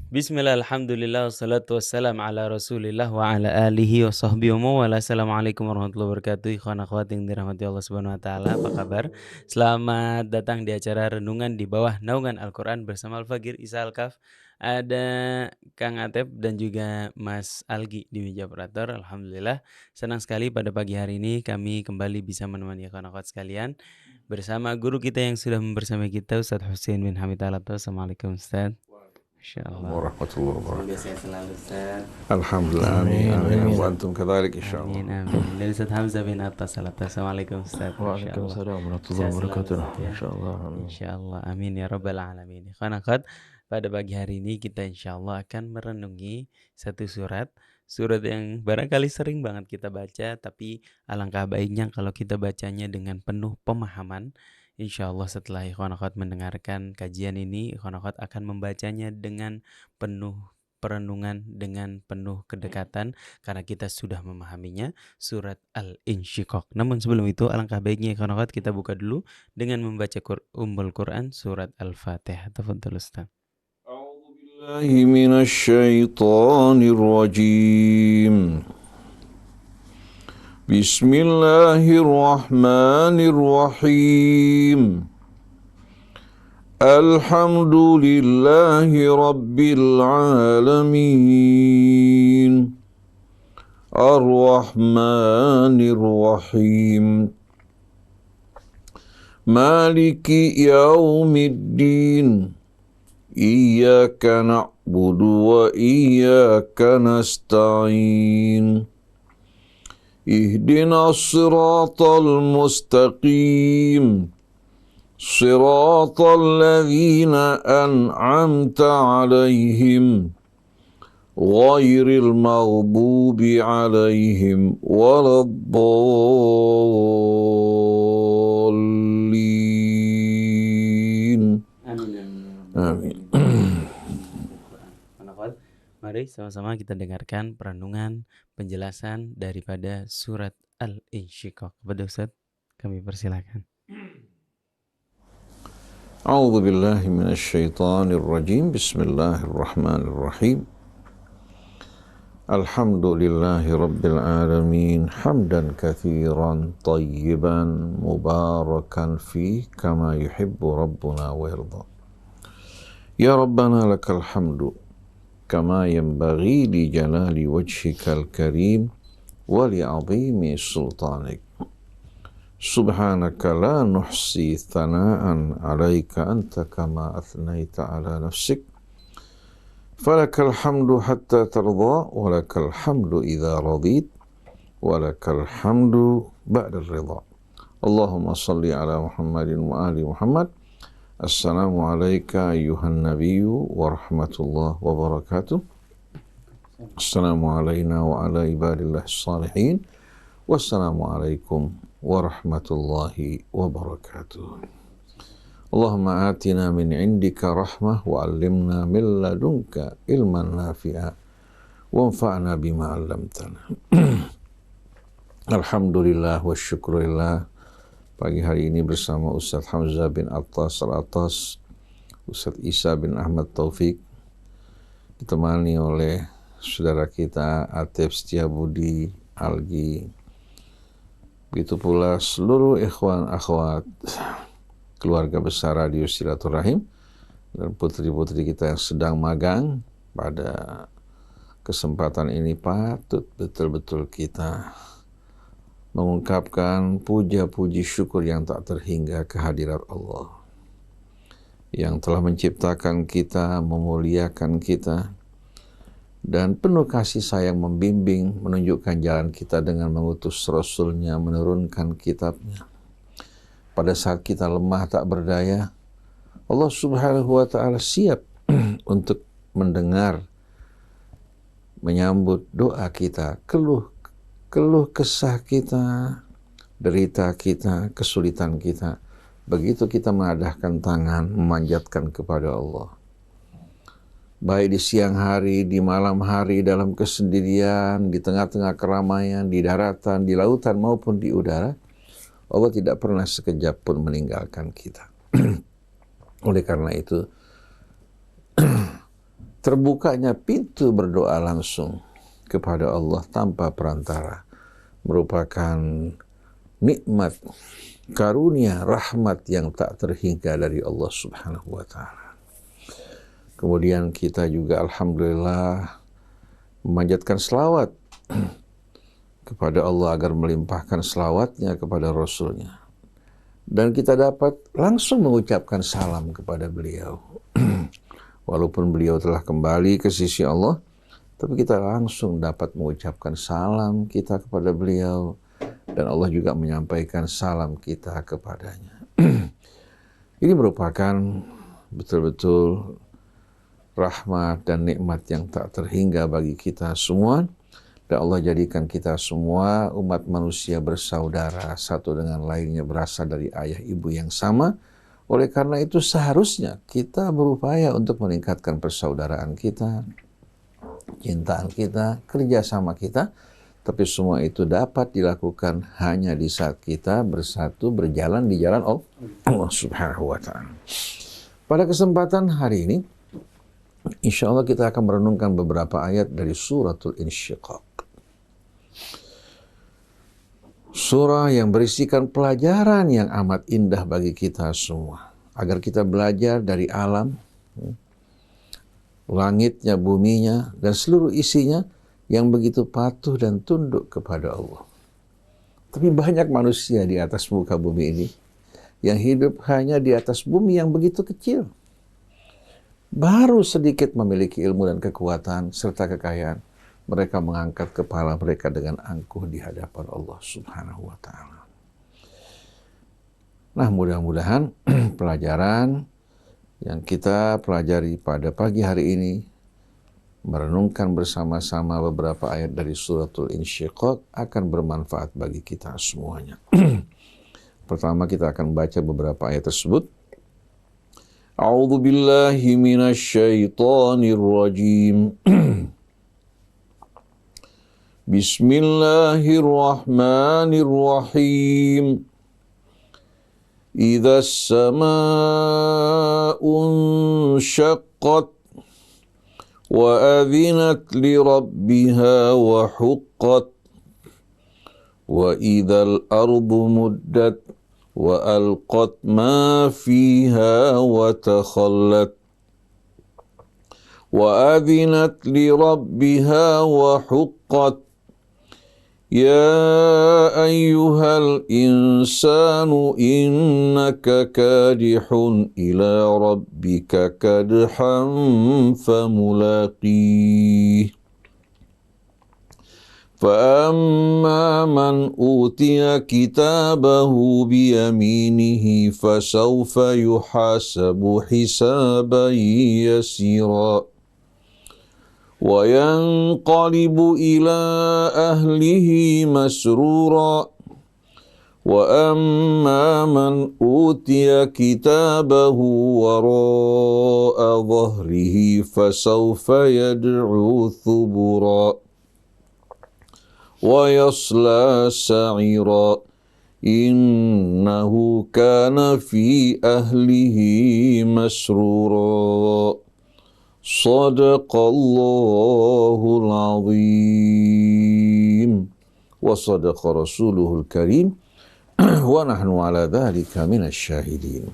Bismillah, alhamdulillah, wassalatu wassalam ala rasulillah wa ala alihi wa sahbihi wa mawala. Assalamualaikum warahmatullahi wabarakatuh. Ikhwan akhwat yang dirahmati Allah subhanahu wa ta'ala, apa kabar? Selamat datang di acara Renungan di bawah naungan Al-Quran bersama Al-Fagir Isa Al-Kaf. Ada Kang Atep dan juga Mas Algi di meja operator. Alhamdulillah, senang sekali pada pagi hari ini kami kembali bisa menemani ikhwan akhwat sekalian bersama guru kita yang sudah membersamai kita, Ustadz Hussein bin Hamid Alato. Assalamualaikum Ustadz. Insyaallah. Warahmatullahi Semoga wabarakatuh. sehat selalu Ustaz. Alhamdulillah, amin, amin. Wa antum kadzalik Amin, insyaallah. amin. Dan Ustaz Hamzah bin Atas Alatas. Assalamualaikum Ustaz. Waalaikumsalam warahmatullahi Sehat selalu, wabarakatuh. Ustaz, ya. Insyaallah. Amin. Insyaallah, amin ya rabbal alamin. Ikhwan akhwat, pada pagi hari ini kita insyaallah akan merenungi satu surat yang barangkali sering banget kita baca, tapi alangkah baiknya kalau kita bacanya dengan penuh pemahaman. Insyaallah setelah ikhwan akhwat mendengarkan kajian ini, ikhwan akhwat akan membacanya dengan penuh perenungan, dengan penuh kedekatan, karena kita sudah memahaminya, surat Al-Insyiqaq. Namun sebelum itu, alangkah baiknya ikhwan akhwat kita buka dulu dengan membaca Ummul Quran surat Al-Fatihah. Tafadhal Ustaz. A'udzu billahi minasy syaithanir rajim. Bismillahirrahmanirrahim. Alhamdulillahi rabbil alamin. Ar-Rahmanir Rahim. Maliki yaumiddin. Iyyaka na'budu wa iyyaka nasta'in. Ihdinas siratal mustaqim. Siratal ladzina an'amta 'alaihim ghairil maghdubi 'alaihim waladdallin. Amin. Mari sama-sama kita dengarkan perenungan penjelasan daripada surat Al-Insyiqaq. Kepada Ustaz, kami persilakan. A'udzu billahi minasy syaithanir rajim. Bismillahirrahmanirrahim. Alhamdulillahi rabbil alamin. Hamdan katsiran tayyiban mubarakan fi kama yuhibbu rabbuna wa yarda. Ya Rabbana lakal hamdu kama yanbaghi li jalali wajhikal karim wa li 'azimi sultanik. Subhanaka la nuhsi thana'an 'alaika anta kama athnaita 'ala nafsik. Falakal hamdu hatta tarda wa lakal hamdu idza radit wa lakal hamdu ba'da ridha. Allahumma salli ala Muhammadin wa ali Muhammad. Assalamu alayka ayuhan nabiyyu wa rahmatullah wa barakatuh. Assalamu alayna wa ala ibadillahi salihin. Wassalamu alaikum warahmatullahi wabarakatuh. Allahumma atina min indika rahmah wa allimna min ladunka ilman nafi'a wa anfa'na bima 'allamtana. Alhamdulillah wa syukurillah. Pagi hari ini bersama Ustaz Hamzah bin Atas Al-Atas, Ustaz Isa bin Ahmad Taufik, ditemani oleh saudara kita Atep Setiabudi, Algi, begitu pula seluruh ikhwan akhwat keluarga besar Radio Silaturahim dan putri-putri kita yang sedang magang. Pada kesempatan ini patut betul-betul kita mengungkapkan puja-puji syukur yang tak terhingga kehadirat Allah yang telah menciptakan kita, memuliakan kita, dan penuh kasih sayang membimbing, menunjukkan jalan kita dengan mengutus Rasulnya, menurunkan kitabnya. Pada saat kita lemah tak berdaya, Allah subhanahu wa ta'ala siap untuk mendengar, menyambut doa kita, keluh kesah kita, derita kita, kesulitan kita. Begitu kita menadahkan tangan, memanjatkan kepada Allah. Baik di siang hari, di malam hari, dalam kesendirian, di tengah-tengah keramaian, di daratan, di lautan maupun di udara, Allah tidak pernah sekejap pun meninggalkan kita. Oleh karena itu, terbukanya pintu berdoa langsung kepada Allah tanpa perantara merupakan nikmat, karunia, rahmat yang tak terhingga dari Allah Subhanahu wa Ta'ala. Kemudian kita juga alhamdulillah memanjatkan selawat kepada Allah agar melimpahkan selawatnya kepada Rasulnya. Dan kita dapat langsung mengucapkan salam kepada beliau. Walaupun beliau telah kembali ke sisi Allah, tapi kita langsung dapat mengucapkan salam kita kepada beliau. Dan Allah juga menyampaikan salam kita kepadanya. Ini merupakan betul-betul rahmat dan nikmat yang tak terhingga bagi kita semua. Dan Allah jadikan kita semua umat manusia bersaudara, satu dengan lainnya berasal dari ayah ibu yang sama. Oleh karena itu seharusnya kita berupaya untuk meningkatkan persaudaraan kita, cintaan kita, kerjasama kita. Tapi semua itu dapat dilakukan hanya di saat kita bersatu berjalan di jalan Allah Subhanahu wa Ta'ala. Pada kesempatan hari ini, insya Allah kita akan merenungkan beberapa ayat dari suratul Insyiqaq. Surah yang berisikan pelajaran yang amat indah bagi kita semua. Agar kita belajar dari alam, langitnya, buminya, dan seluruh isinya yang begitu patuh dan tunduk kepada Allah. Tapi banyak manusia di atas muka bumi ini yang hidup hanya di atas bumi yang begitu kecil. Baru sedikit memiliki ilmu dan kekuatan serta kekayaan. Mereka mengangkat kepala mereka dengan angkuh di hadapan Allah Subhanahu wa Ta'ala. Nah, mudah-mudahan pelajaran yang kita pelajari pada pagi hari ini, merenungkan bersama-sama beberapa ayat dari suratul Insyiqaq akan bermanfaat bagi kita semuanya. Pertama kita akan baca beberapa ayat tersebut. A'udzu billahi minasy syaithanir rajim. Bismillahirrahmanirrahim. Idza as-samaa'u insyaqqat wa adzinat li rabbiha wa huqqat wa idzal ardu muddat wa alqat ma fiha wa takhallat wa adzinat li rabbiha wa huqqat. Ya ayyuhal insanu innaka kadihun ila rabbika kadhan famulaqih. فأما من أوتي كتابه بيمينه فسوف يحاسب حسابا يسيرا وينقلب إلى أهله مسرورا وأما من أوتي كتابه وراء ظهره فسوف يدعو ثبورا ويصلى سعيرا إنه كان في أهله مسرورا صدق الله العظيم وصدق رسوله الكريم ونحن على ذلك من الشاهدين.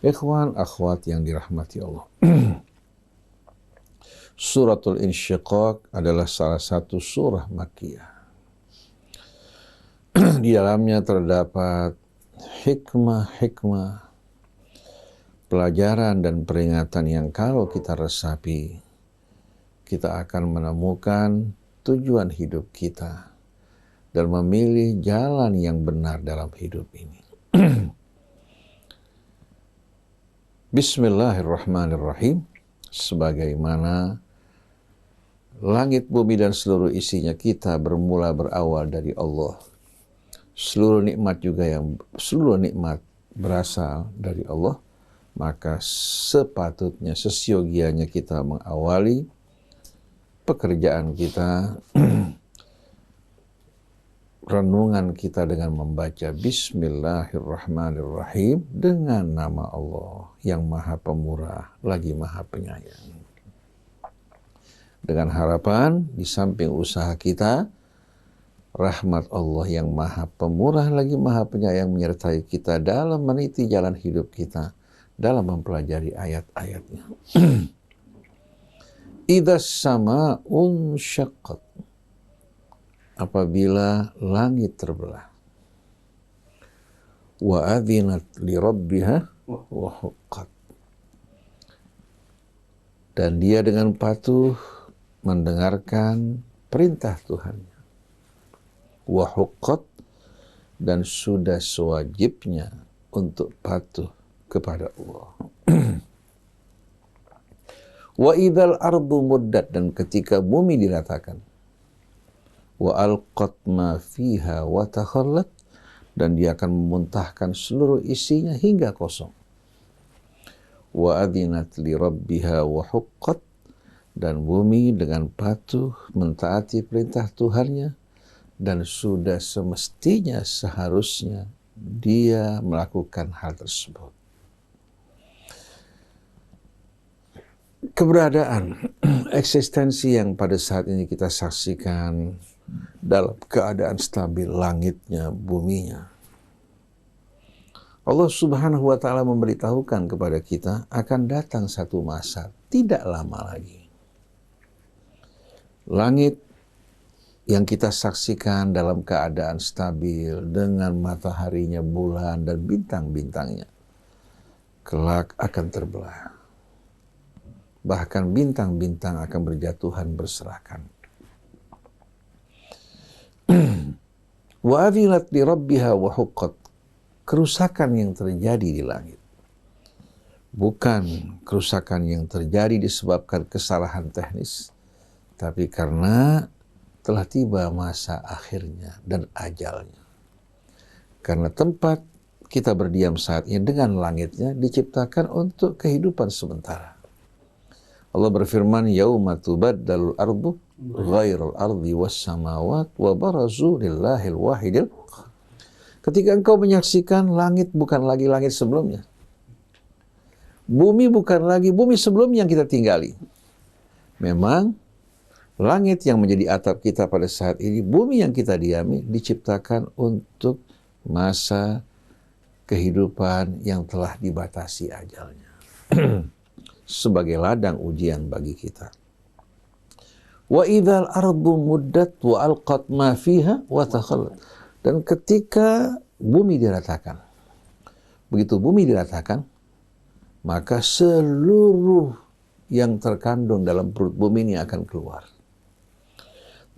Ikhwan, akhwat yang dirahmati Allah. Suratul Insyiqaq adalah salah satu surah Makkiyah. Di dalamnya terdapat hikmah-hikmah, pelajaran dan peringatan yang kalau kita resapi, kita akan menemukan tujuan hidup kita dan memilih jalan yang benar dalam hidup ini. Bismillahirrahmanirrahim. Sebagaimana langit, bumi, dan seluruh isinya kita berawal dari Allah. Seluruh nikmat berasal dari Allah. Maka sepatutnya, sesiogianya kita mengawali pekerjaan kita, renungan kita dengan membaca Bismillahirrahmanirrahim dengan nama Allah yang Maha Pemurah lagi Maha Penyayang. Dengan harapan di samping usaha kita, rahmat Allah yang maha pemurah lagi maha penyayang menyertai kita dalam meniti jalan hidup kita, dalam mempelajari ayat-ayatnya. Idza sama'un syaqqat, apabila langit terbelah. Wa adzinat li rabbiha wa huqqat, dan dia dengan patuh mendengarkan perintah Tuhannya. Wa huqqat, dan sudah sewajibnya untuk patuh kepada Allah. Wa idzal ardu muddat, dan ketika bumi diratakan. Wa alqat ma fiha wa takhallat, dan dia akan memuntahkan seluruh isinya hingga kosong. Wa adzinat li rabbiha wa huqqat, dan bumi dengan patuh mentaati perintah Tuhannya, dan sudah semestinya seharusnya dia melakukan hal tersebut. Keberadaan eksistensi yang pada saat ini kita saksikan dalam keadaan stabil langitnya, buminya, Allah Subhanahu wa Ta'ala memberitahukan kepada kita akan datang satu masa tidak lama lagi. Langit yang kita saksikan dalam keadaan stabil dengan mataharinya, bulan, dan bintang-bintangnya, kelak akan terbelah. Bahkan bintang-bintang akan berjatuhan berserakan. Wa adzinat li rabbiha wa huqqat, kerusakan yang terjadi di langit bukan kerusakan yang terjadi disebabkan kesalahan teknis, tapi karena telah tiba masa akhirnya dan ajalnya. Karena tempat kita berdiam saat ini dengan langitnya diciptakan untuk kehidupan sementara. Allah berfirman, yauma tubaddalul ardu ghairal ardi was samawat wa barazu lillahil wahidil. Ketika engkau menyaksikan langit bukan lagi langit sebelumnya, bumi bukan lagi bumi sebelumnya yang kita tinggali. Memang langit yang menjadi atap kita pada saat ini, bumi yang kita diami, diciptakan untuk masa kehidupan yang telah dibatasi ajalnya. Sebagai ladang ujian bagi kita. Wa idzal ardu muddat wa alqat ma fiha wa takhallat. Dan ketika bumi diratakan, begitu bumi diratakan, maka seluruh yang terkandung dalam perut bumi ini akan keluar.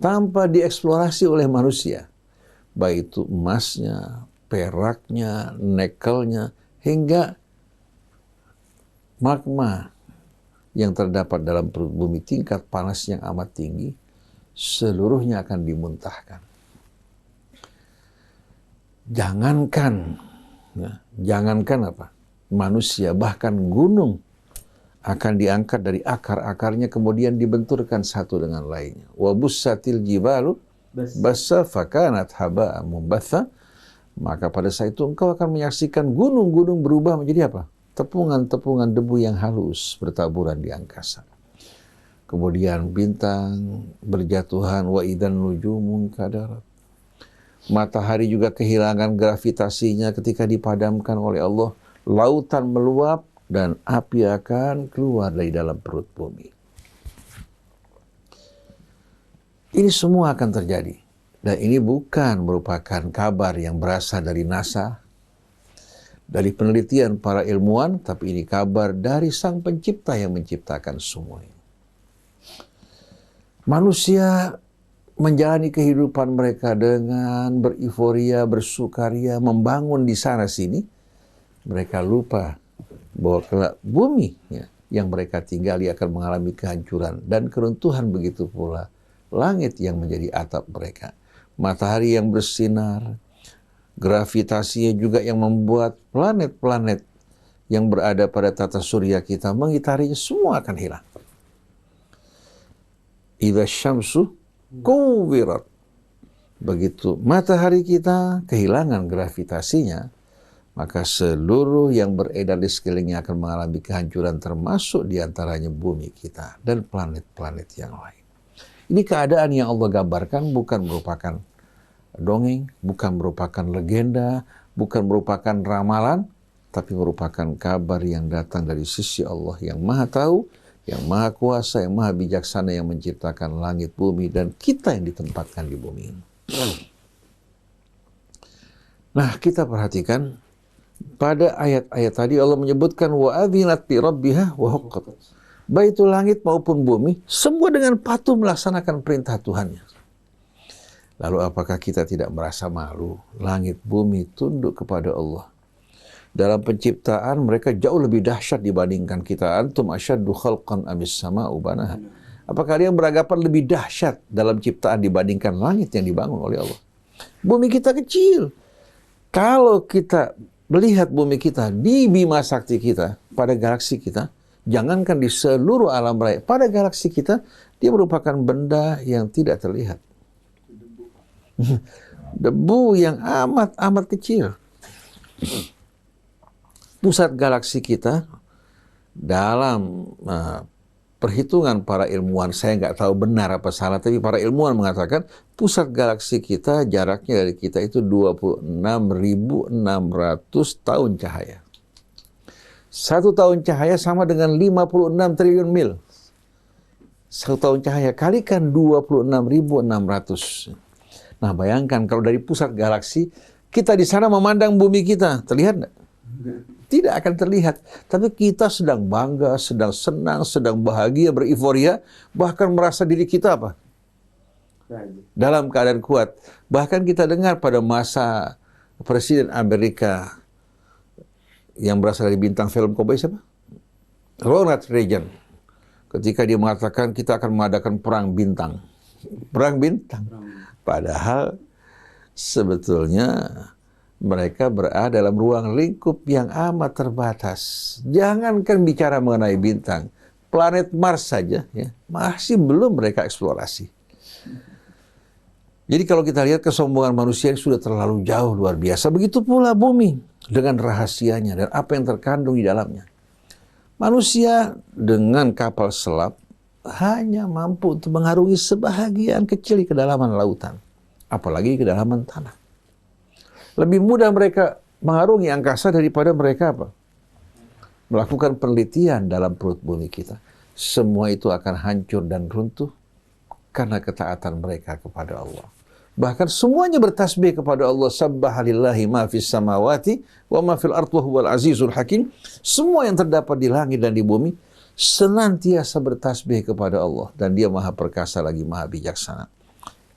Tanpa dieksplorasi oleh manusia. Baik itu emasnya, peraknya, nikelnya, hingga magma yang terdapat dalam perut bumi tingkat panas yang amat tinggi, seluruhnya akan dimuntahkan. Jangankan apa? Manusia, bahkan gunung akan diangkat dari akar-akarnya kemudian dibenturkan satu dengan lainnya. Wa bussatil jibalu bassa fakanat haba'an mumbatha. Maka pada saat itu engkau akan menyaksikan gunung-gunung berubah menjadi apa? Tepungan-tepungan debu yang halus bertaburan di angkasa. Kemudian bintang berjatuhan, wa idzan nujumun kadarat. Matahari juga kehilangan gravitasinya ketika dipadamkan oleh Allah. Lautan meluap dan api akan keluar dari dalam perut bumi. Ini semua akan terjadi. Dan ini bukan merupakan kabar yang berasal dari NASA, dari penelitian para ilmuwan, tapi ini kabar dari Sang Pencipta yang menciptakan semua ini. Manusia menjalani kehidupan mereka dengan bereiforia, bersukaria, membangun di sana sini. Mereka lupa bahwa kelak bumi yang mereka tinggali akan mengalami kehancuran dan keruntuhan, begitu pula langit yang menjadi atap mereka. Matahari yang bersinar, gravitasinya juga yang membuat planet-planet yang berada pada tata surya kita mengitarinya, semua akan hilang. Idza syamsu kuwirat. Begitu matahari kita kehilangan gravitasinya, maka seluruh yang beredar di sekelilingnya akan mengalami kehancuran, termasuk diantaranya bumi kita dan planet-planet yang lain. Ini keadaan yang Allah gambarkan bukan merupakan dongeng, bukan merupakan legenda, bukan merupakan ramalan, tapi merupakan kabar yang datang dari sisi Allah yang Maha Tahu, yang Maha Kuasa, yang Maha Bijaksana, yang menciptakan langit, bumi, dan kita yang ditempatkan di bumi ini. Nah, kita perhatikan pada ayat-ayat tadi Allah menyebutkan wa adzinat li rabbiha wa huqqat. Baik itu langit maupun bumi, semua dengan patuh melaksanakan perintah Tuhannya. Lalu apakah kita tidak merasa malu? Langit bumi tunduk kepada Allah. Dalam penciptaan mereka jauh lebih dahsyat dibandingkan kita. Antum asyaddu khalqan amis sama'u banaha. Apakah kalian beranggapan lebih dahsyat dalam ciptaan dibandingkan langit yang dibangun oleh Allah? Bumi kita kecil. Kalau kita melihat bumi kita di Bima Sakti kita, pada galaksi kita, jangankan di seluruh alam raya, pada galaksi kita, dia merupakan benda yang tidak terlihat. Debu yang amat kecil. Pusat galaksi kita dalam perhitungan para ilmuwan, saya nggak tahu benar apa salah, tapi para ilmuwan mengatakan pusat galaksi kita jaraknya dari kita itu 26.600 tahun cahaya. 1 tahun cahaya sama dengan 56 triliun mil. 1 tahun cahaya kalikan 26.600. Nah, bayangkan kalau dari pusat galaksi, kita di sana memandang bumi kita, terlihat nggak? Tidak akan terlihat. Tapi kita sedang bangga, sedang senang, sedang bahagia, beriforia, bahkan merasa diri kita apa? Dalam keadaan kuat. Bahkan kita dengar pada masa Presiden Amerika yang berasal dari bintang film cowboy siapa? Ronald Reagan. Ketika dia mengatakan kita akan mengadakan perang bintang. Perang bintang. Padahal sebetulnya mereka berada dalam ruang lingkup yang amat terbatas. Jangankan bicara mengenai bintang, planet Mars saja ya, masih belum mereka eksplorasi. Jadi kalau kita lihat kesombongan manusia sudah terlalu jauh luar biasa. Begitu pula bumi dengan rahasianya dan apa yang terkandung di dalamnya. Manusia dengan kapal selam hanya mampu untuk mengarungi sebahagian kecil di kedalaman lautan. Apalagi kedalaman tanah. Lebih mudah mereka mengarungi angkasa daripada mereka apa? Melakukan penelitian dalam perut bumi kita. Semua itu akan hancur dan runtuh karena ketaatan mereka kepada Allah. Bahkan semuanya bertasbih kepada Allah. Sabbahalillahi ma fis samawati wa ma fil ardi wa huwal azizul hakim. Semua yang terdapat di langit dan di bumi senantiasa bertasbih kepada Allah. Dan dia maha perkasa lagi maha bijaksana.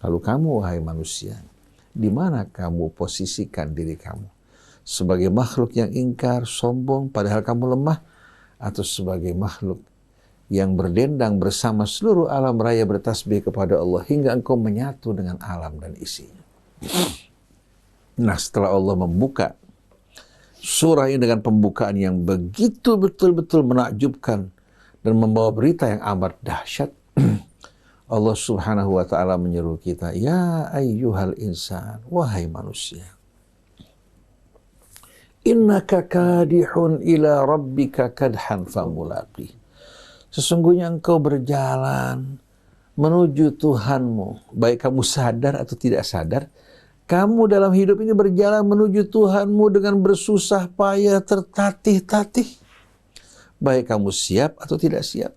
Lalu kamu, wahai manusia, di mana kamu posisikan diri kamu? Sebagai makhluk yang ingkar, sombong, padahal kamu lemah? Atau sebagai makhluk yang berdendang bersama seluruh alam raya bertasbih kepada Allah hingga engkau menyatu dengan alam dan isinya? Nah, setelah Allah membuka surah ini dengan pembukaan yang begitu betul-betul menakjubkan dan membawa berita yang amat dahsyat, Allah Subhanahu wa ta'ala menyeru kita, ya ayyuhal insan, wahai manusia, innaka kadihun ila rabbika kadhan famulaqih. Sesungguhnya engkau berjalan menuju Tuhanmu, baik kamu sadar atau tidak sadar, kamu dalam hidup ini berjalan menuju Tuhanmu dengan bersusah payah, tertatih-tatih, baik kamu siap atau tidak siap.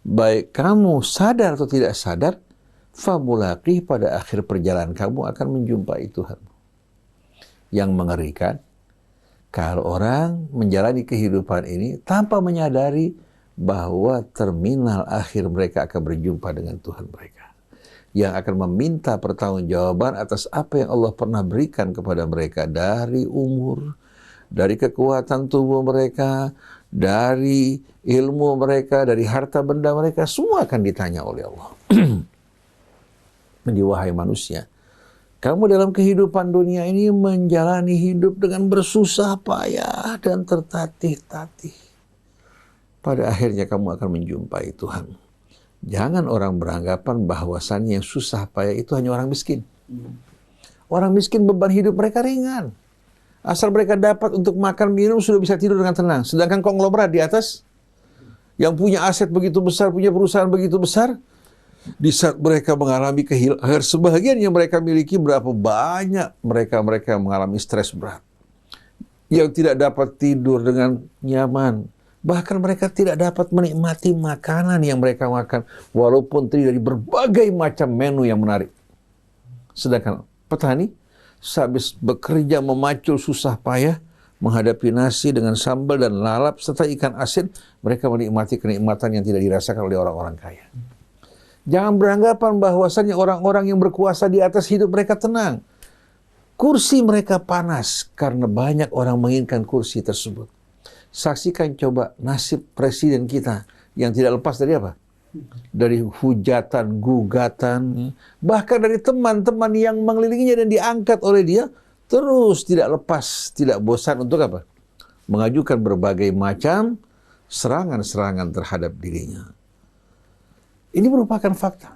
Baik kamu sadar atau tidak sadar, famulaqih, pada akhir perjalanan kamu akan menjumpai Tuhan. Yang mengerikan, kalau orang menjalani kehidupan ini tanpa menyadari bahwa terminal akhir mereka akan berjumpa dengan Tuhan mereka. Yang akan meminta pertanggungjawaban atas apa yang Allah pernah berikan kepada mereka dari umur, dari kekuatan tubuh mereka, dari ilmu mereka, dari harta benda mereka, semua akan ditanya oleh Allah. Jadi wahai manusia, kamu dalam kehidupan dunia ini menjalani hidup dengan bersusah payah dan tertatih-tatih. Pada akhirnya kamu akan menjumpai Tuhan. Jangan orang beranggapan bahwasannya yang susah payah itu hanya orang miskin. Orang miskin beban hidup mereka ringan. Asal mereka dapat untuk makan minum sudah bisa tidur dengan tenang. Sedangkan konglomerat di atas yang punya aset begitu besar, punya perusahaan begitu besar, Di saat mereka mengalami kehilangan sebagian yang mereka miliki, berapa banyak mereka yang mengalami stres berat, yang tidak dapat tidur dengan nyaman, bahkan mereka tidak dapat menikmati makanan yang mereka makan walaupun terdiri dari berbagai macam menu yang menarik. Sedangkan petani sehabis bekerja memacul susah payah menghadapi nasi dengan sambal dan lalap serta ikan asin, mereka menikmati kenikmatan yang tidak dirasakan oleh orang-orang kaya. Jangan beranggapan bahwasannya orang-orang yang berkuasa di atas hidup mereka tenang. Kursi mereka panas karena banyak orang menginginkan kursi tersebut. Saksikan coba nasib presiden kita yang tidak lepas dari apa? Dari hujatan, gugatan, bahkan dari teman-teman yang mengelilinginya dan diangkat oleh dia, terus tidak lepas, tidak bosan untuk apa? Mengajukan berbagai macam serangan-serangan terhadap dirinya. Ini merupakan fakta.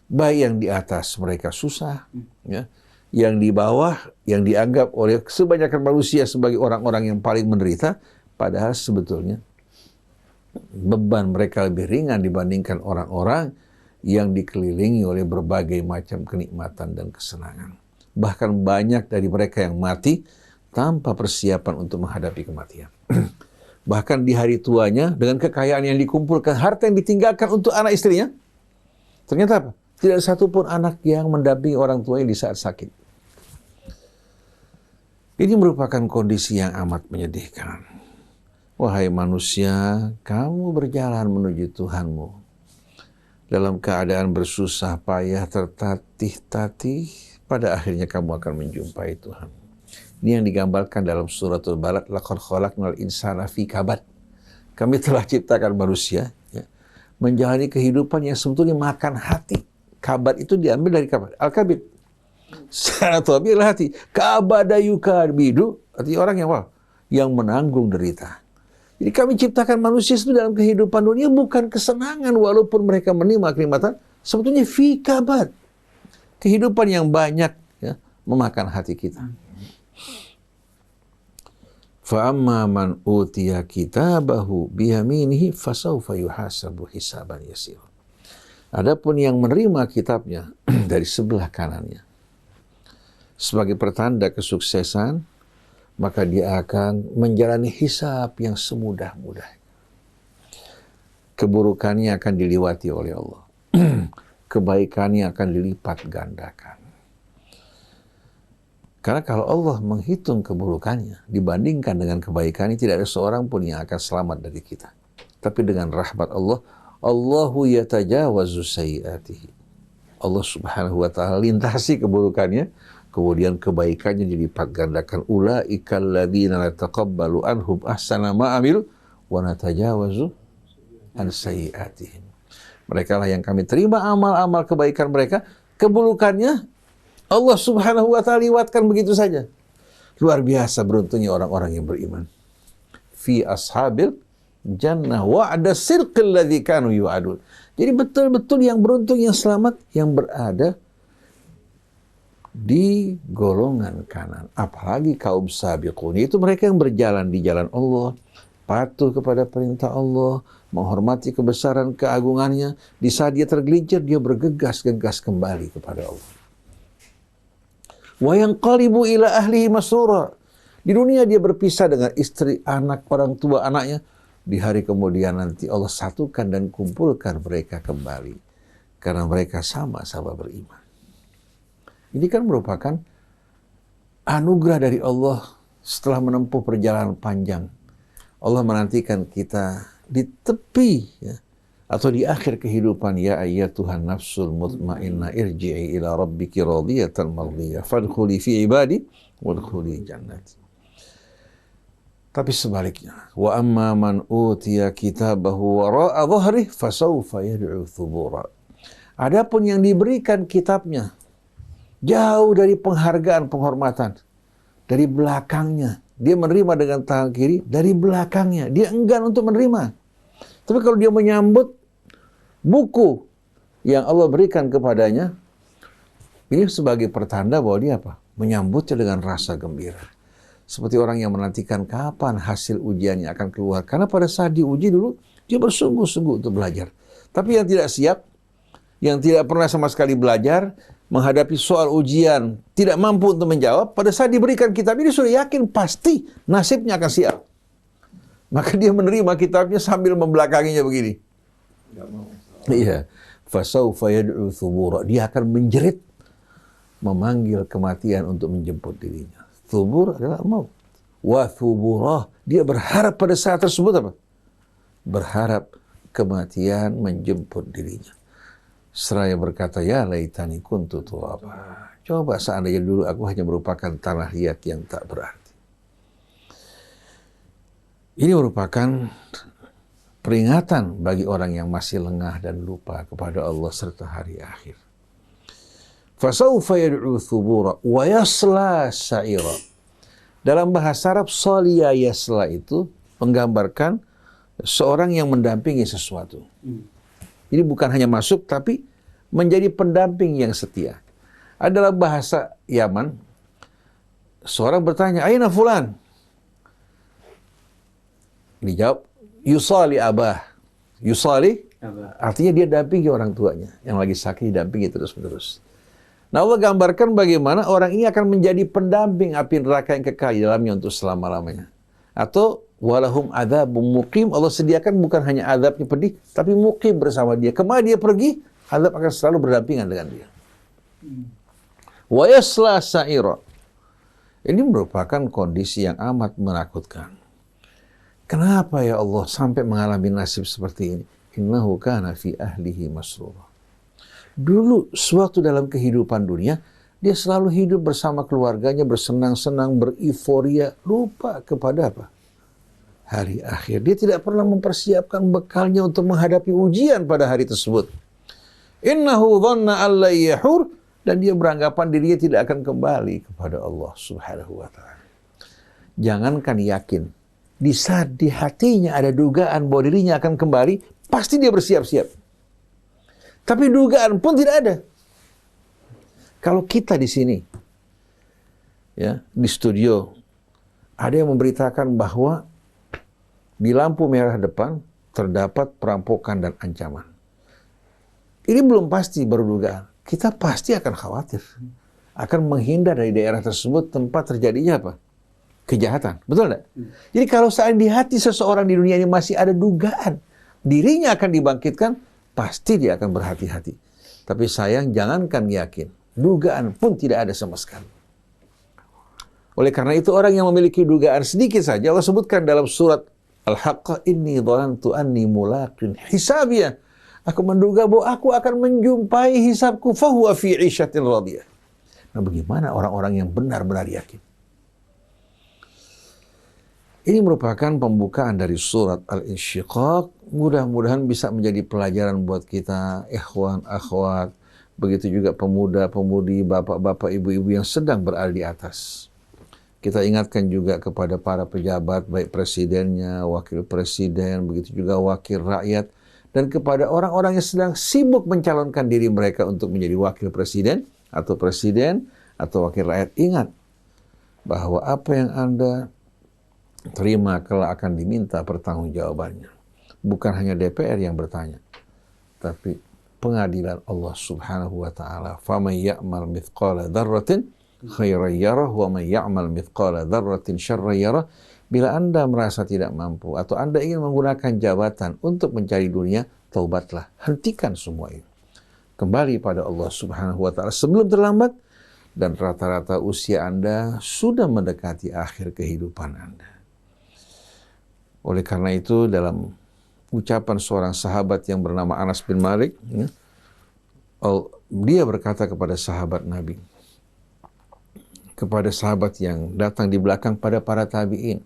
Baik yang di atas mereka susah, ya, yang di bawah, yang dianggap oleh kebanyakan manusia sebagai orang-orang yang paling menderita, padahal sebetulnya beban mereka lebih ringan dibandingkan orang-orang yang dikelilingi oleh berbagai macam kenikmatan dan kesenangan. Bahkan banyak dari mereka yang mati tanpa persiapan untuk menghadapi kematian. Bahkan di hari tuanya, dengan kekayaan yang dikumpulkan, harta yang ditinggalkan untuk anak istrinya, ternyata apa? Tidak satu pun anak yang mendampingi orang tuanya di saat sakit. Ini merupakan kondisi yang amat menyedihkan. Wahai manusia, kamu berjalan menuju Tuhanmu dalam keadaan bersusah payah, tertatih-tatih, pada akhirnya kamu akan menjumpai Tuhan. Ini yang digambarkan dalam suratul Balad, laqad khalaqnal insana fi kabad. Kami telah ciptakan manusia, ya, menjalani kehidupan yang sebetulnya makan hati. Kabad itu diambil dari kabad, al-kabid. Secara tabiat adalah hati. Kabada yukabidu, artinya orang yang apa? Yang menanggung derita. Jadi kami ciptakan manusia itu dalam kehidupan dunia bukan kesenangan walaupun mereka menerima kenikmatan, sebetulnya fi kabad. Kehidupan yang banyak, ya, memakan hati kita. Fa'amma man utiya kitabahu biyaminihi fasawfa yuhasabu hisaban yasir. Adapun yang menerima kitabnya dari sebelah kanannya sebagai pertanda kesuksesan, maka dia akan menjalani hisab yang semudah-mudahnya. Keburukannya akan diliwati oleh Allah. Kebaikannya akan dilipat gandakan. Karena kalau Allah menghitung keburukannya dibandingkan dengan kebaikannya, tidak ada seorang pun yang akan selamat dari kita. Tapi dengan rahmat Allah, Allahu yatajawazu sayyiatihi. Allah subhanahu wa ta'ala lintasi keburukannya, kemudian kebaikannya dilipat gandakan. Ulaikal ladzina nataqabbalu anhum ahsana ma amilu wa natajawazu an sayyiatihim. Mereka lah yang kami terima amal-amal kebaikan mereka, keburukannya Allah subhanahu wa ta'ala liwatkan begitu saja. Luar biasa beruntungnya orang-orang yang beriman. Fi ashabil jannah wa'ada sirqil ladzi kanu yu'adun. Jadi betul-betul yang beruntung, yang selamat, yang berada di golongan kanan. Apalagi kaum sabiqun, itu mereka yang berjalan di jalan Allah, patuh kepada perintah Allah, menghormati kebesaran keagungannya. Di saat dia tergelincir, dia bergegas-gegas kembali kepada Allah. Wa yanqalibu ila ahlihi masrura. Di dunia dia berpisah dengan istri, anak, orang tua anaknya. Di hari kemudian nanti Allah satukan dan kumpulkan mereka kembali. Karena mereka sama-sama beriman. Ini kan merupakan anugerah dari Allah setelah menempuh perjalanan panjang. Allah menantikan kita di tepi, ya, atau di akhir kehidupan. Ya ayyatuhan nafsul mutmainnah irji'i ila rabbiki radiyatan mardiyah fadkhuli fi ibadi wadkhuli jannati. Tapi sebaliknya, wa amma man utiya kitabahu wara'a dhahrihi fasawfa yad'u thubura. Adapun yang diberikan kitabnya jauh dari penghargaan, penghormatan, dari belakangnya, dia menerima dengan tangan kiri, dari belakangnya dia enggan untuk menerima. Tapi kalau dia menyambut buku yang Allah berikan kepadanya, ini sebagai pertanda bahwa dia apa? Menyambutnya dengan rasa gembira. Seperti orang yang menantikan kapan hasil ujiannya akan keluar. Karena pada saat diuji dulu, dia bersungguh-sungguh untuk belajar. Tapi yang tidak siap, yang tidak pernah sama sekali belajar, menghadapi soal ujian, tidak mampu untuk menjawab, pada saat diberikan kitab ini sudah yakin pasti nasibnya akan sial. Maka dia menerima kitabnya sambil membelakanginya begini. Iya. Fasaufa yad'u thubura. Dia akan menjerit, memanggil kematian untuk menjemput dirinya. Thubur adalah maut. Wa thuburah. Dia berharap pada saat tersebut apa? Berharap kematian menjemput dirinya. Seraya berkata, ya laitani kuntu turaba. Coba seandainya dulu aku hanya merupakan tanah liat yang tak berarti. Ini merupakan peringatan bagi orang yang masih lengah dan lupa kepada Allah serta hari akhir. Fasaufa yad'u thubura wa yasla sa'ira. Dalam bahasa Arab, salia yasla itu menggambarkan seorang yang mendampingi sesuatu. Jadi bukan hanya masuk, tapi menjadi pendamping yang setia. Adalah bahasa Yaman, seorang bertanya, aina fulan? Dijawab, yusali abah. Yusali, artinya dia dampingi orang tuanya. Yang lagi sakit didampingi terus-menerus. Nah, Allah gambarkan bagaimana orang ini akan menjadi pendamping api neraka yang kekal di dalamnya untuk selama-lamanya. Atau walahum adzabum muqim, Allah sediakan bukan hanya azabnya pedih, tapi muqim bersama dia. Kemana dia pergi, azab akan selalu berdampingan dengan dia. Wa yasla sa'ira. Ini merupakan kondisi yang amat menakutkan. Kenapa ya Allah sampai mengalami nasib seperti ini? Innahu kana fi ahlihi masrura. Dulu, sewaktu dalam kehidupan dunia, dia selalu hidup bersama keluarganya, bersenang-senang, beriforia, lupa kepada apa? Hari akhir. Dia tidak pernah mempersiapkan bekalnya untuk menghadapi ujian pada hari tersebut. Innahu dhanna alla yahur, dan dia beranggapan dirinya tidak akan kembali kepada Allah Subhanahu wa ta'ala. Jangankan yakin, di saat di hatinya ada dugaan bahwa dirinya akan kembali, pasti dia bersiap-siap. Tapi dugaan pun tidak ada. Kalau kita di sini, ya, di studio, ada yang memberitakan bahwa di lampu merah depan terdapat perampokan dan ancaman. Ini belum pasti, baru dugaan. Kita pasti akan khawatir. Akan menghindar dari daerah tersebut tempat terjadinya apa? Kejahatan. Betul tidak? Jadi kalau saat di hati seseorang di dunia ini masih ada dugaan, dirinya akan dibangkitkan, pasti dia akan berhati-hati. Tapi sayang, jangankan yakin, dugaan pun tidak ada sama sekali. Oleh karena itu, orang yang memiliki dugaan sedikit saja, Allah sebutkan dalam surat Al-Haqqah, inni dhanantu anni mulaqin hisabiyah. Aku menduga bahwa aku akan menjumpai hisabku, fahuwa fi 'ishatin radiyah. Nah, bagaimana orang-orang yang benar-benar yakin? Ini merupakan pembukaan dari surat Al-Insyiqaq. Mudah-mudahan bisa menjadi pelajaran buat kita, ikhwan, akhwat, begitu juga pemuda-pemudi, bapak-bapak, ibu-ibu yang sedang berada di atas. Kita ingatkan juga kepada para pejabat, baik presidennya, wakil presiden, begitu juga wakil rakyat, dan kepada orang-orang yang sedang sibuk mencalonkan diri mereka untuk menjadi wakil presiden, atau wakil rakyat. Ingat bahwa apa yang Anda terima kelak akan diminta pertanggungjawabannya. Bukan hanya DPR yang bertanya, tapi pengadilan Allah Subhanahu wa ta'ala. Faman ya'mal mithqala dzarratin khairan yarah wa man ya'mal mithqala dzarratin syarran yarah. Bila Anda merasa tidak mampu atau Anda ingin menggunakan jabatan untuk mencari dunia, taubatlah, hentikan semua ini. Kembali pada Allah Subhanahu wa ta'ala sebelum terlambat, dan rata-rata usia Anda sudah mendekati akhir kehidupan Anda. Oleh karena itu, dalam ucapan seorang sahabat yang bernama Anas bin Malik, ya, dia berkata kepada sahabat Nabi, kepada sahabat yang datang di belakang pada para tabi'in,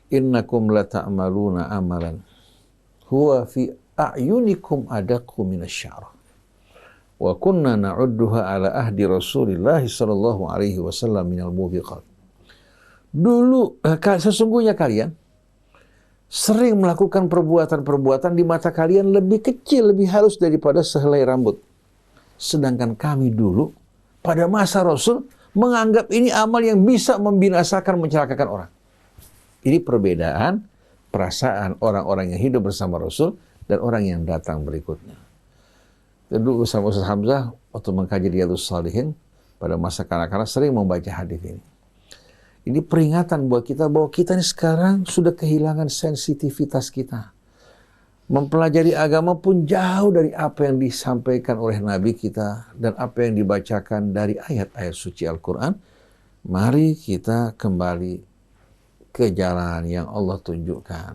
innakum la ta'maluna amalan huwa fi a'yunikum adaqqu minasy'ara wa kunna na'udduha ala ahdi Rasulillah sallallahu alaihi wasallam minal mubiqat. Dulu sesungguhnya kalian sering melakukan perbuatan-perbuatan di mata kalian lebih kecil, lebih halus daripada sehelai rambut. Sedangkan kami dulu, pada masa Rasul, menganggap ini amal yang bisa membinasakan, mencelakakan orang. Ini perbedaan perasaan orang-orang yang hidup bersama Rasul dan orang yang datang berikutnya. Dulu Ustaz Hamzah waktu mengkaji Riyadhus Shalihin pada masa kanak-kanak sering membaca hadis ini. Ini peringatan buat kita bahwa kita ini sekarang sudah kehilangan sensitivitas kita. Mempelajari agama pun jauh dari apa yang disampaikan oleh Nabi kita dan apa yang dibacakan dari ayat-ayat suci Al-Quran. Mari kita kembali ke jalan yang Allah tunjukkan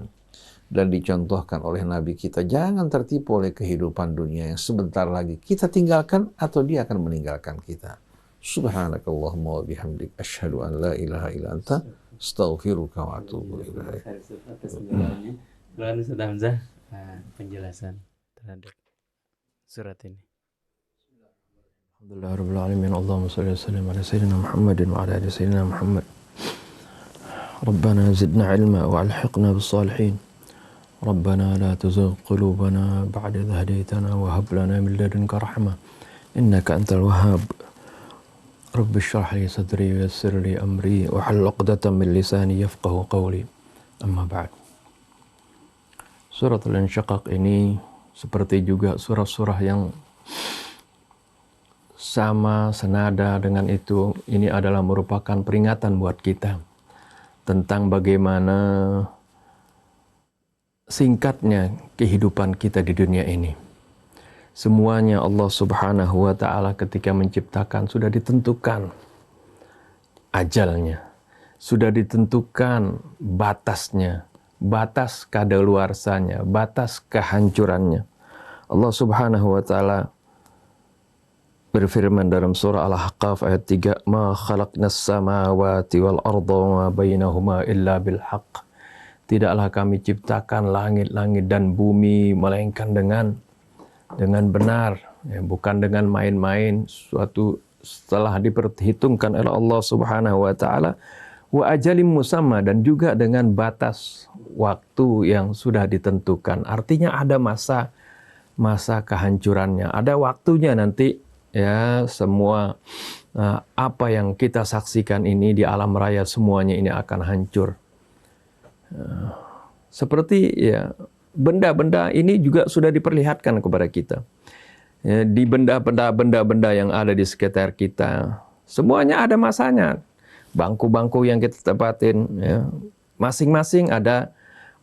dan dicontohkan oleh Nabi kita. Jangan tertipu oleh kehidupan dunia yang sebentar lagi kita tinggalkan atau dia akan meninggalkan kita. Subhanakallahumma wa bihamdik asyhadu an la ilaha illa anta astaghfiruka wa atubu ilaik. Ustaz Hamzah penjelasan terhadap surat ini. Alhamdulillahirabbil alamin. Allahumma shalli wa sallim ala sayyidina Muhammadin wa ala ali sayyidina Muhammad. Rabbana zidna ilma wa alhiqna bis salihin. Rabbana la tuzigh qulubana ba'da idh hadaytana wa hab lana min ladunka rahmah innaka antal wahhab. Rabbi shrah li sadri wa yassir li amri wa hlul 'uqdatam min lisani yafqahu qawli. Amma ba'd. Surat Al-Insyiqaq ini seperti juga surah-surah yang sama senada dengan itu, ini adalah merupakan peringatan buat kita tentang bagaimana singkatnya kehidupan kita di dunia ini. Semuanya Allah Subhanahu wa Ta'ala ketika menciptakan sudah ditentukan ajalnya, sudah ditentukan batasnya, batas kadaluarsanya, batas kehancurannya. Allah Subhanahu wa Ta'ala berfirman dalam surah Al-Ahqaf ayat 3, "Ma khalaqnas samawati wal arda wa ma bainahuma illa bil haqq." Tidaklah kami ciptakan langit-langit dan bumi melainkan dengan benar, ya, bukan dengan main-main. Suatu setelah diperhitungkan oleh Allah Subhanahu wa Ta'ala, wa ajalim musamma, dan juga dengan batas waktu yang sudah ditentukan. Artinya ada masa kehancurannya, ada waktunya nanti, ya, semua apa yang kita saksikan ini di alam raya semuanya ini akan hancur. Seperti, ya, benda-benda ini juga sudah diperlihatkan kepada kita. Ya, di benda-benda yang ada di sekitar kita, semuanya ada masanya. Bangku-bangku yang kita tempatin, ya, masing-masing ada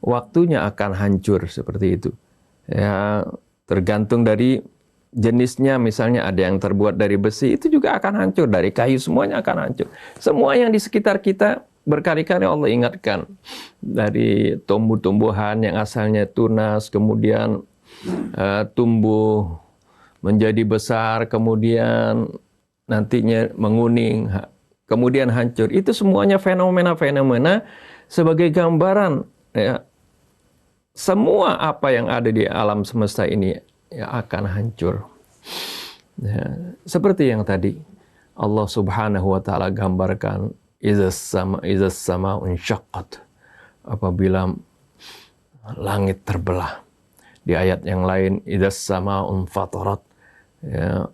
waktunya akan hancur seperti itu. Ya, tergantung dari jenisnya, misalnya ada yang terbuat dari besi, itu juga akan hancur. Dari kayu semuanya akan hancur. Semua yang di sekitar kita berkali-kali Allah ingatkan. Dari tumbuh-tumbuhan yang asalnya tunas, kemudian tumbuh menjadi besar, kemudian nantinya menguning, kemudian hancur. Itu semuanya fenomena-fenomena sebagai gambaran, ya, semua apa yang ada di alam semesta ini, ya, akan hancur. Ya, seperti yang tadi Allah Subhanahu wa Ta'ala gambarkan, izas sama unsyaqqat, apabila langit terbelah. Di ayat yang lain, izas sama unfatarat, ya,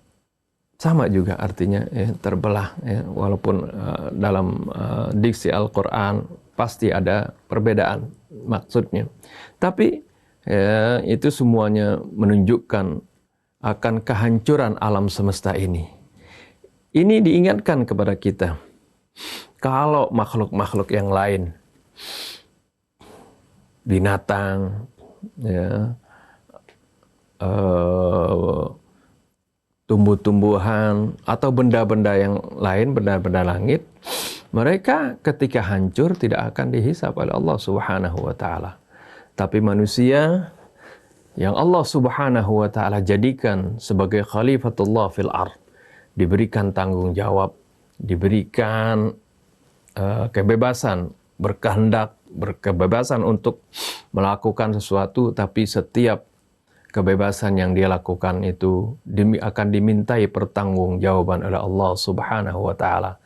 sama juga artinya, ya, terbelah, ya, walaupun dalam diksi Al-Quran pasti ada perbedaan maksudnya, tapi, ya, itu semuanya menunjukkan akan kehancuran alam semesta ini. Ini diingatkan kepada kita. Kalau makhluk-makhluk yang lain, binatang, ya, tumbuh-tumbuhan atau benda-benda yang lain, benda-benda langit, mereka ketika hancur tidak akan dihisab oleh Allah Subhanahu wa Ta'ala. Tapi manusia yang Allah Subhanahu wa Ta'ala jadikan sebagai khalifatullah fil ard, diberikan tanggung jawab, diberikan kebebasan berkehendak, berkebebasan untuk melakukan sesuatu, tapi setiap kebebasan yang dia lakukan itu akan dimintai pertanggungjawaban oleh Allah Subhanahu wa Ta'ala.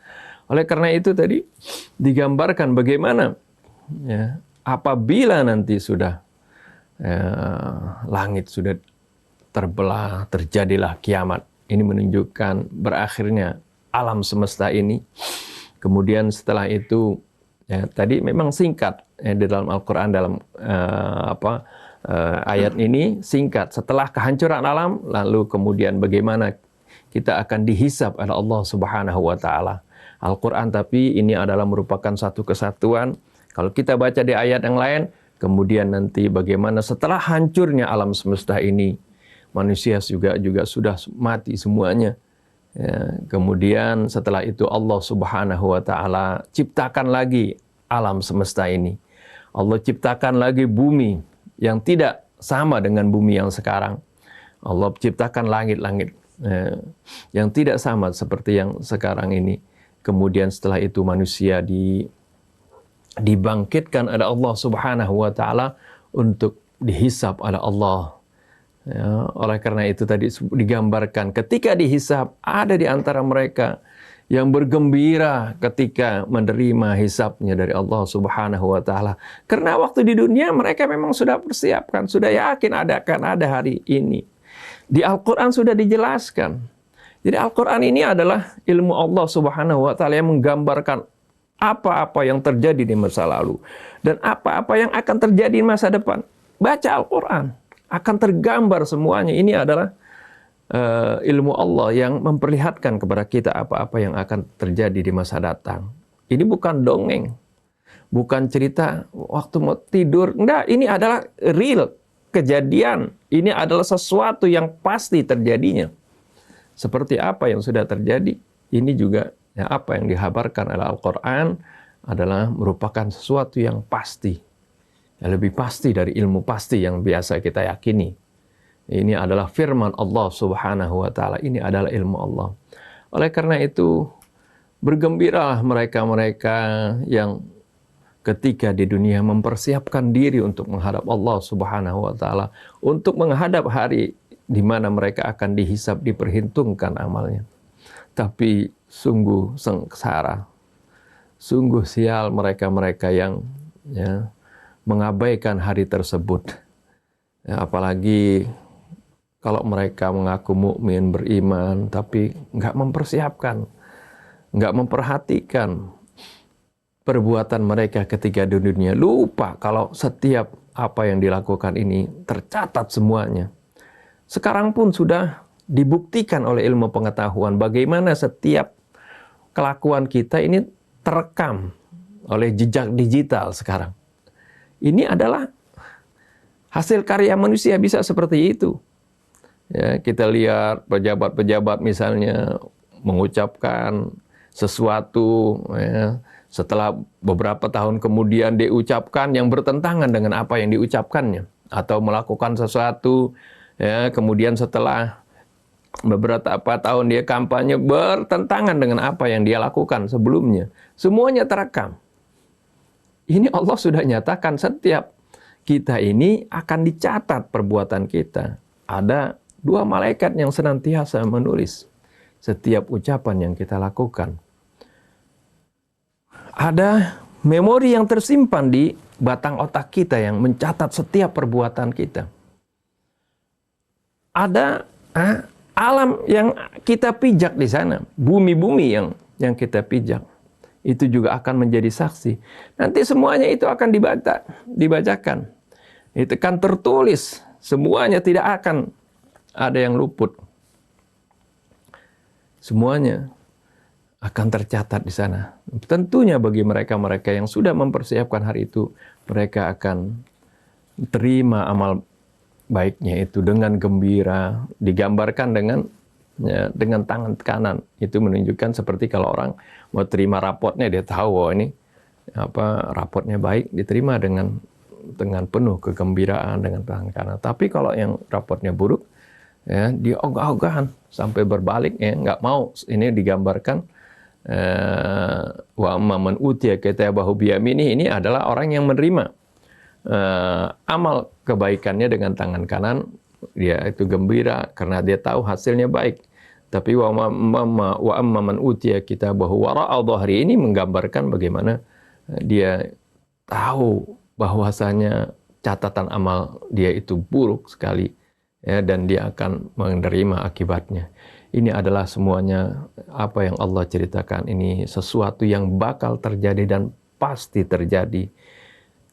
Oleh karena itu tadi digambarkan bagaimana, ya, apabila nanti sudah langit sudah terbelah, terjadilah kiamat. Ini menunjukkan berakhirnya alam semesta ini. Kemudian setelah itu, ya, tadi memang singkat, ya, di dalam Al-Quran dalam ayat ini singkat. Setelah kehancuran alam, lalu kemudian bagaimana kita akan dihisab oleh Allah Subhanahu wa taala. Al-Qur'an tapi ini adalah merupakan satu kesatuan. Kalau kita baca di ayat yang lain, kemudian nanti bagaimana setelah hancurnya alam semesta ini, manusia juga sudah mati semuanya. Ya, kemudian setelah itu Allah Subhanahu wa taala ciptakan lagi alam semesta ini. Allah ciptakan lagi bumi yang tidak sama dengan bumi yang sekarang. Allah ciptakan langit-langit yang tidak sama seperti yang sekarang ini. Kemudian setelah itu manusia dibangkitkan oleh Allah Subhanahu wa taala untuk dihisab oleh Allah. Ya, oleh karena itu tadi digambarkan ketika dihisab ada di antara mereka yang bergembira ketika menerima hisabnya dari Allah Subhanahu wa taala. Karena waktu di dunia mereka memang sudah persiapkan, sudah yakin akan ada hari ini. Di Al-Qur'an sudah dijelaskan. Jadi Al-Qur'an ini adalah ilmu Allah Subhanahu wa taala yang menggambarkan apa-apa yang terjadi di masa lalu dan apa-apa yang akan terjadi di masa depan. Baca Al-Qur'an, akan tergambar semuanya. Ini adalah ilmu Allah yang memperlihatkan kepada kita apa-apa yang akan terjadi di masa datang. Ini bukan dongeng, bukan cerita waktu mau tidur. Enggak, ini adalah real kejadian. Ini adalah sesuatu yang pasti terjadinya. Seperti apa yang sudah terjadi, ini juga ya, apa yang dikabarkan oleh Al-Quran adalah merupakan sesuatu yang pasti. Ya, lebih pasti dari ilmu pasti yang biasa kita yakini. Ini adalah firman Allah Subhanahu wa taala. Ini adalah ilmu Allah. Oleh karena itu, bergembiralah mereka-mereka yang ketika di dunia mempersiapkan diri untuk menghadap Allah Subhanahu wa taala, untuk menghadap hari di mana mereka akan dihisab, diperhitungkan amalnya. Tapi sungguh sengsara, sungguh sial mereka-mereka yang ya, mengabaikan hari tersebut. Ya, apalagi kalau mereka mengaku mukmin, beriman, tapi nggak mempersiapkan, nggak memperhatikan perbuatan mereka ketika di dunia. Lupa kalau setiap apa yang dilakukan ini tercatat semuanya. Sekarang pun sudah dibuktikan oleh ilmu pengetahuan bagaimana setiap kelakuan kita ini terekam oleh jejak digital sekarang. Ini adalah hasil karya manusia bisa seperti itu. Ya, kita lihat pejabat-pejabat misalnya mengucapkan sesuatu, ya, setelah beberapa tahun kemudian diucapkan yang bertentangan dengan apa yang diucapkannya, atau melakukan sesuatu, ya, kemudian setelah beberapa tahun dia kampanye bertentangan dengan apa yang dia lakukan sebelumnya. Semuanya terekam. Ini Allah sudah nyatakan setiap kita ini akan dicatat perbuatan kita. Ada 2 malaikat yang senantiasa menulis setiap ucapan yang kita lakukan. Ada memori yang tersimpan di batang otak kita yang mencatat setiap perbuatan kita. Ada alam yang kita pijak di sana, bumi-bumi yang kita pijak. Itu juga akan menjadi saksi. Nanti semuanya itu akan dibacakan. Itu kan tertulis. Semuanya tidak akan ada yang luput. Semuanya akan tercatat di sana. Tentunya bagi mereka-mereka yang sudah mempersiapkan hari itu, mereka akan terima amal baiknya itu dengan gembira, digambarkan dengan tangan kanan. Itu menunjukkan seperti kalau orang mau terima rapotnya, dia tahu bahwa ini rapotnya baik, diterima dengan penuh kegembiraan dengan tangan kanan. Tapi kalau yang rapotnya buruk, ya, dia ogah-ogahan sampai berbalik, ya, nggak mau. Ini digambarkan wa amman utiya kitabahu biyaminihi, ini adalah orang yang menerima amal kebaikannya dengan tangan kanan. Dia itu gembira karena dia tahu hasilnya baik. Tapi wa amman utiya kitabahu wara'a dhahri, ini menggambarkan bagaimana dia tahu bahwasanya catatan amal dia itu buruk sekali, ya, dan dia akan menerima akibatnya. Ini adalah semuanya apa yang Allah ceritakan ini sesuatu yang bakal terjadi dan pasti terjadi.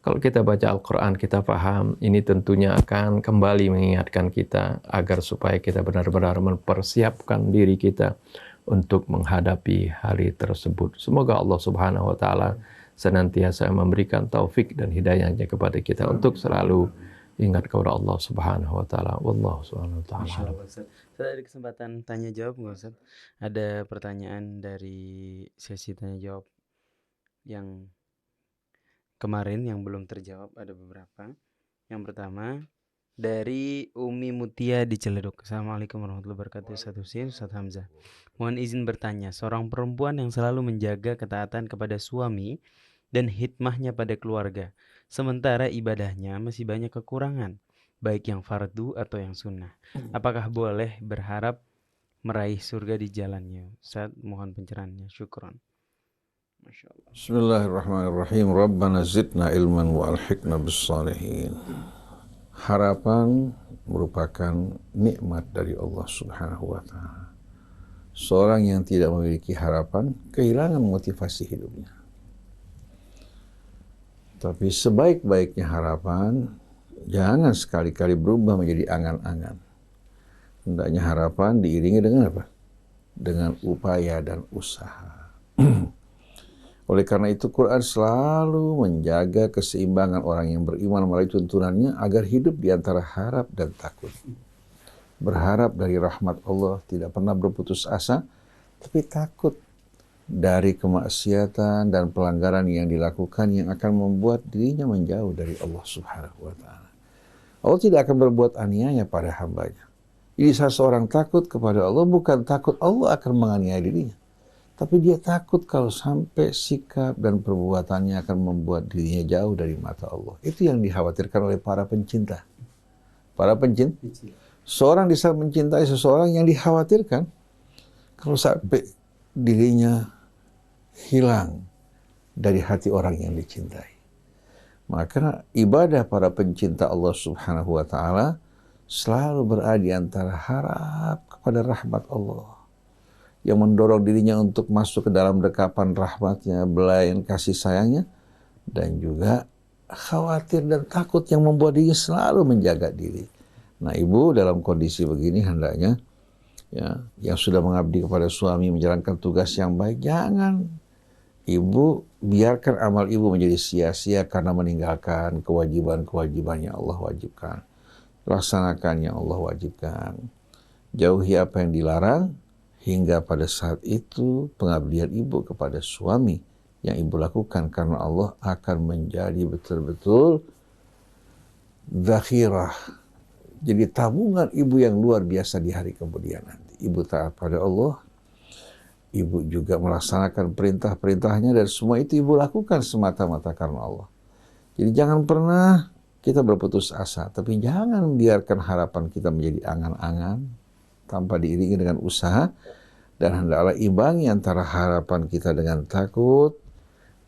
Kalau kita baca Al-Quran, kita paham, ini tentunya akan kembali mengingatkan kita agar supaya kita benar-benar mempersiapkan diri kita untuk menghadapi hari tersebut. Semoga Allah Subhanahu wa Ta'ala senantiasa memberikan taufik dan hidayahnya kepada kita untuk selalu ingat kepada Allah Subhanahu wa Ta'ala. Wallahu subhanahu wa ta'ala. Insyaallah Pak Ustadz. Ustadz, ada kesempatan tanya jawab nggak Ustadz? Ada pertanyaan dari sesi tanya jawab yang kemarin yang belum terjawab, ada beberapa. Yang pertama dari Umi Mutia di Ciledug. Assalamualaikum warahmatullahi wabarakatuh. Ustadz Husin, Ustadz Hamzah. Mohon izin bertanya, seorang perempuan yang selalu menjaga ketaatan kepada suami dan hikmahnya pada keluarga, sementara ibadahnya masih banyak kekurangan, baik yang fardu atau yang sunnah. Apakah boleh berharap meraih surga di jalannya? Ustadz, mohon pencerahannya. Syukron. Masya Allah. Bismillahirrahmanirrahim. Rabbana zidna ilman wa alhiqna bis-salihin. Harapan merupakan nikmat dari Allah Subhanahu wa Ta'ala. Seorang yang tidak memiliki harapan kehilangan motivasi hidupnya. Tapi sebaik-baiknya harapan jangan sekali-kali berubah menjadi angan-angan. Hendaknya harapan diiringi dengan apa? Dengan upaya dan usaha. Oleh karena itu Quran selalu menjaga keseimbangan orang yang beriman melalui tuntunannya agar hidup di antara harap dan takut. Berharap dari rahmat Allah, tidak pernah berputus asa, tapi takut dari kemaksiatan dan pelanggaran yang dilakukan yang akan membuat dirinya menjauh dari Allah Subhanahu wa Ta'ala. Allah tidak akan berbuat aniaya pada hambanya. Jadi seseorang takut kepada Allah bukan takut Allah akan menganiaya dirinya, tapi dia takut kalau sampai sikap dan perbuatannya akan membuat dirinya jauh dari mata Allah. Itu yang dikhawatirkan oleh para pencinta. Para pencinta. Seorang di saat mencintai seseorang yang dikhawatirkan kalau sampai dirinya hilang dari hati orang yang dicintai. Maka ibadah para pencinta Allah Subhanahu wa Ta'ala selalu berada di antara harap kepada rahmat Allah yang mendorong dirinya untuk masuk ke dalam dekapan rahmatnya, belayan kasih sayangnya, dan juga khawatir dan takut yang membuat dirinya selalu menjaga diri. Nah, ibu dalam kondisi begini hendaknya ya, yang sudah mengabdi kepada suami menjalankan tugas yang baik, jangan ibu biarkan amal ibu menjadi sia-sia karena meninggalkan kewajiban-kewajiban yang Allah wajibkan. Laksanakan yang Allah wajibkan. Jauhi apa yang dilarang, hingga pada saat itu pengabdian ibu kepada suami yang ibu lakukan karena Allah akan menjadi betul-betul zakhirah. Jadi tabungan ibu yang luar biasa di hari kemudian nanti. Ibu taat pada Allah, ibu juga melaksanakan perintah-perintahnya, dan semua itu ibu lakukan semata-mata karena Allah. Jadi jangan pernah kita berputus asa, tapi jangan biarkan harapan kita menjadi angan-angan tanpa diiringi dengan usaha, dan hendaklah imbangi antara harapan kita dengan takut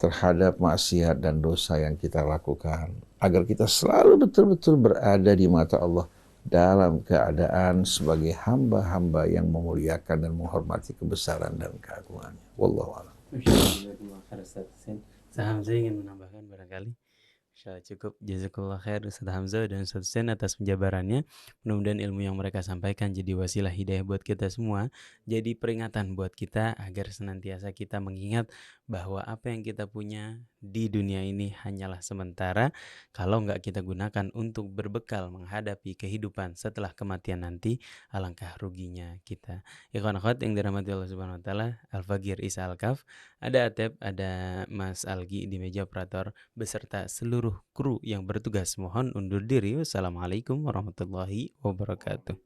terhadap maksiat dan dosa yang kita lakukan, agar kita selalu betul-betul berada di mata Allah dalam keadaan sebagai hamba-hamba yang memuliakan dan menghormati kebesaran dan keagungannya. Wallahu a'lam. Saya ingin menambahkan barangkali. Insyaallah cukup. Jazakallah khair Ustadz Hamzah dan Ustadz Hussein atas penjabarannya. Mudah-mudahan ilmu yang mereka sampaikan jadi wasilah hidayah buat kita semua, jadi peringatan buat kita agar senantiasa kita mengingat bahwa apa yang kita punya di dunia ini hanyalah sementara. Kalau nggak kita gunakan untuk berbekal menghadapi kehidupan setelah kematian nanti, alangkah ruginya kita. Ikhwan akhwat yang dirahmati Allah Subhanahu wa Ta'ala, Al-Fagir Isa Al-Kaf, ada Atep, ada Mas Algi di meja operator beserta seluruh kru yang bertugas. Mohon undur diri. Wassalamualaikum warahmatullahi wabarakatuh.